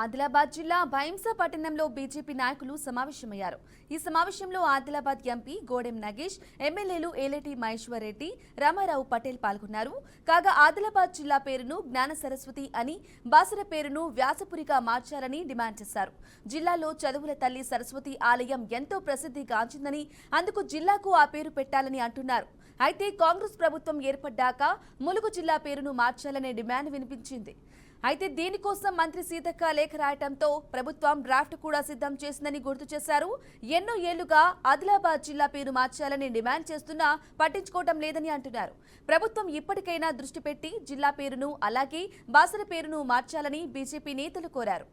ఆదిలాబాద్ జిల్లా భైంసా పట్టణంలో బీజేపీ నాయకులు సమావేశమయ్యారు. ఈ సమావేశంలో ఆదిలాబాద్ ఎంపీ గోడెం నగేష్, ఎమ్మెల్యేలు ఏలేటి మహేశ్వర్ రెడ్డి, రామారావు పటేల్ పాల్గొన్నారు. కాగా ఆదిలాబాద్ జిల్లా పేరును జ్ఞాన సరస్వతి అని, బాసర పేరును వ్యాసపురిగా మార్చాలని డిమాండ్ చేశారు. జిల్లాలో చదువుల తల్లి సరస్వతి ఆలయం ఎంతో ప్రసిద్ధి గాంచిందని, అందుకు జిల్లాకు ఆ పేరు పెట్టాలని అంటున్నారు. అయితే కాంగ్రెస్ ప్రభుత్వం ఏర్పడ్డాక ములుగు జిల్లా పేరును మార్చాలనే డిమాండ్ వినిపించింది. అయితే దీనికోసం మంత్రి సీతక్క లేఖ రాయటంతో ప్రభుత్వం డ్రాఫ్ట్ కూడా సిద్ధం చేసిందని గుర్తు చేశారు. ఎన్నో ఏళ్లుగా ఆదిలాబాద్ జిల్లా పేరు మార్చాలని డిమాండ్ చేస్తున్నా పట్టించుకోవటం లేదని అంటున్నారు. ప్రభుత్వం ఇప్పటికైనా దృష్టి పెట్టి జిల్లా పేరును అలాగే బాసర పేరును మార్చాలని బీజేపీ నేతలు కోరారు.